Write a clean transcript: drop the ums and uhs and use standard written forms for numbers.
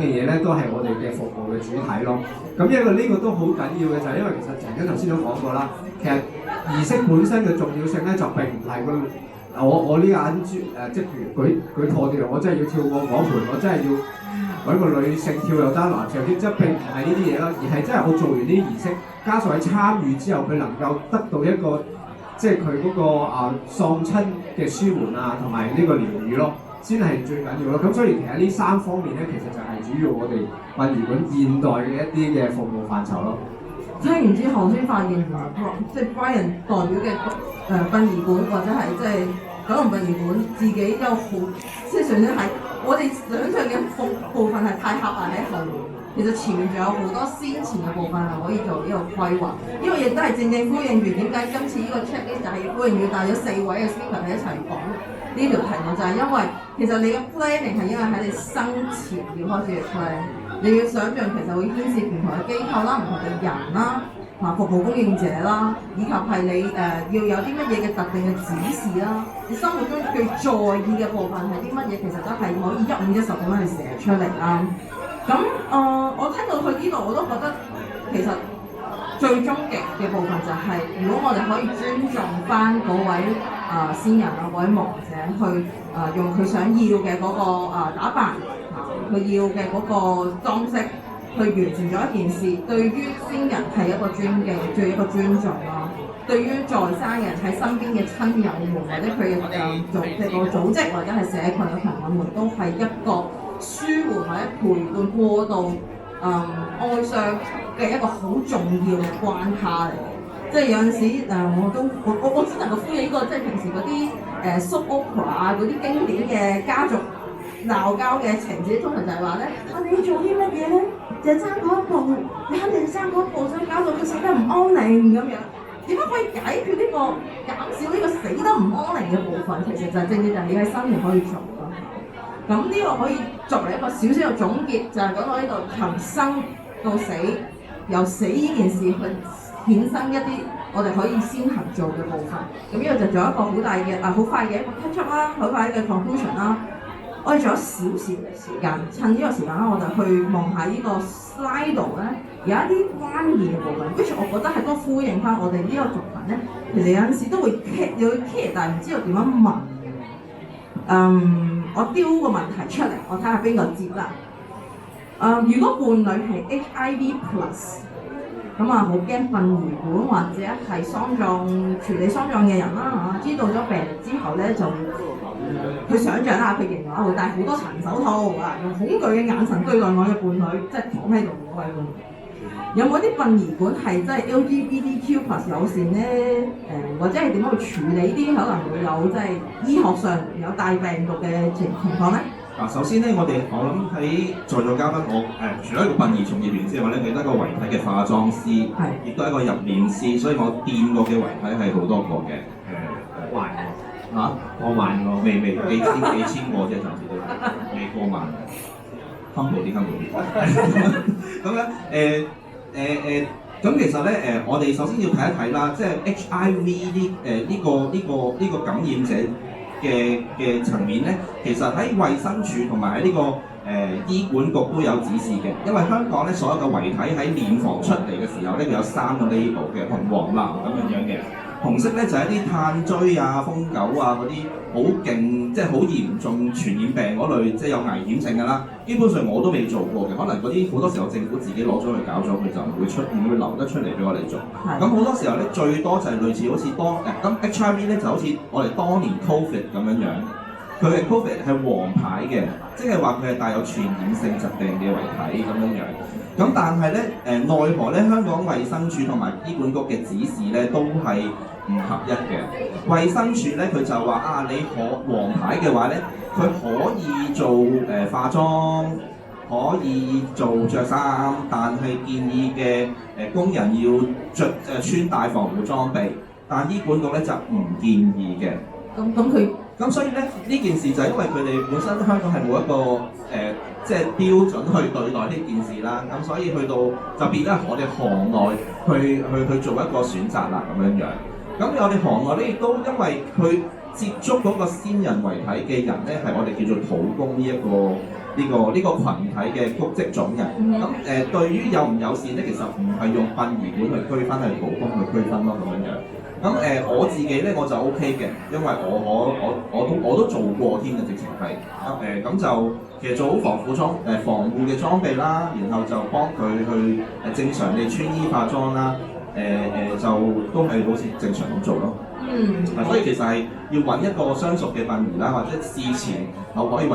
嘅嘢咧，都係我哋嘅服務嘅主體咯。咁因為呢個都好緊要嘅，就係因為其實陳生頭先都講過啦，其實儀式本身嘅重要性咧，就並唔係我呢眼珠即係譬如舉破掉，我真係要跳過火盆，我真係要揾個女性跳又得，男性跳，即係並唔係呢啲嘢啦，而係真係我做完呢啲儀式，加上喺參與之後，佢能夠得到一個即係佢嗰個喪親嘅舒緩啊，同埋呢個療愈咯。先係最緊要咯，咁所以其實呢三方面咧，其實就係主要我哋殯儀館現代嘅一啲嘅服務範疇咯。聽完之後先發現原來即係 Brian 代表嘅殯儀館或者係即係九龍殯儀館自己有好即係算係我哋想象嘅部分係太狹隘喺後面，其實前面仲有好多先前嘅部分係可以做呢個規劃。呢個亦都係正呼應住點解今次呢個 checklist 就係呼應要帶咗4位嘅 speaker 喺一齊講。呢條題目就係因為其實你嘅 planning 係因為喺你生前要開始嘅 plan， 你要想象其實會牽涉唔同嘅機構啦、唔同嘅人啦、服務供應者啦，以及係你要有啲乜嘢嘅特定嘅指示啦，你生活中最在意嘅部分係啲乜嘢，其實都係可以150咁樣去寫出嚟啦。咁我聽到佢呢度我都覺得其實最終極嘅部分就係、如果我哋可以尊重翻嗰位先人啊，嗰位亡者去用佢想要嘅嗰個打扮佢要嘅嗰個裝飾去完成咗一件事，對於先人係一個尊敬，仲有一個尊重啦。對於在生嘅人喺身邊嘅親友們，或者佢嘅組織或者係社群嘅朋友們，都係一個舒緩或者陪伴過渡哀傷嘅一個好重要嘅關卡嚟嘅。即係有陣時我只能夠呼應呢個，即係平時嗰啲soap opera 啊嗰啲經典嘅家族鬧交嘅情節，通常就係話咧，你要做啲乜嘢咧？就爭嗰一步，你肯定爭嗰一步，想搞到佢死得唔安寧咁樣。點樣可以解決呢個減少呢個死得唔安寧嘅部分？其實就係正正就係你喺生前可以做咯。咁呢個可以作為一個少少嘅總結，就係講到呢度從生到死，由死呢件事去衍生一啲我哋可以先行做嘅部分。咁呢個就做一個好大嘅好快嘅一個 touch up 啦，好快嘅 conclusion 啦。我哋仲有少少嘅時間，趁呢個時間啦，我就去望下呢個 slide 度咧，有一啲關鍵嘅部分，which 我覺得係都呼應翻我哋呢個族群咧。其實有陣時都會 care，但係唔知道點樣問。我丟個問題出嚟，我睇下邊個接啦。如果伴侶係 HIV+，咁好驚殯儀館或者係處理喪葬嘅人啦知道咗病之後咧就佢想像下，佢形容會戴好多層手套用恐懼嘅眼神對待我嘅伴侶，即係躺喺度嗰位伴侶。有冇啲殯儀館係真係 LGBTQ+ 友善咧？或者係點樣去處理啲可能會有即係醫學上有帶病毒嘅情況咧？首先咧，我諗喺在座嘉賓，除咗一個殯儀從業員之外咧，佢得一個遺體嘅化妝師，亦都係一個入殮師，所以我見過嘅遺體係好多個嘅。過萬個，未幾千個啫，暫時都未過萬。humble 啲。咁樣咁其實咧我哋首先要睇一睇啦，即係 HIV 呢個感染者嘅層面咧，其實喺衛生署同埋喺呢個醫管局都有指示嘅，因為香港咧所有嘅遺體喺殮房出嚟嘅時候咧，佢有3個 label 嘅，紅黃藍咁樣嘅。紅色咧就係一啲炭疽啊、瘋狗啊嗰啲好勁，即係好嚴重傳染病嗰類，即係有危險性㗎啦。基本上我都未做過嘅，可能嗰啲好多時候政府自己攞咗去搞咗，佢就唔會留得出嚟俾我哋做。咁好多時候咧，最多就係類似好似咁 HIV 咧就好似我哋當年 Covid 咁樣樣，佢嘅 Covid 係黃牌嘅，即係話佢係帶有傳染性疾病嘅遺體咁樣樣。咁但係咧奈何咧香港衛生署同埋醫管局嘅指示咧都係唔合一嘅。衛生署咧佢就話你黃牌嘅話咧，佢可以做化妝，可以做着衫，但係建議嘅工人要穿戴防護裝備，但醫管局咧就唔建議嘅。咁所以咧呢件事就係因為佢哋本身香港係冇一個即係標準去對待呢件事啦，咁所以去到就變咗我哋行內去做一個選擇啦咁樣樣。咁我哋行內咧亦都因為佢接觸嗰個先人遺體嘅人咧，係我哋叫做土公呢一個呢個群體嘅谷積種人。咁對於友唔友善咧，其實唔係用殯儀館去區分，係普通去區分咯咁樣樣。咁我自己咧我就 O K 嘅，因為我都做過添嘅，直情係咁就其實做好防護嘅裝備啦，然後就幫佢去正常地穿衣化妝啦，就都係好似正常咁做咯。所以其實係要揾一個相熟嘅殯儀啦，或者事前可以揾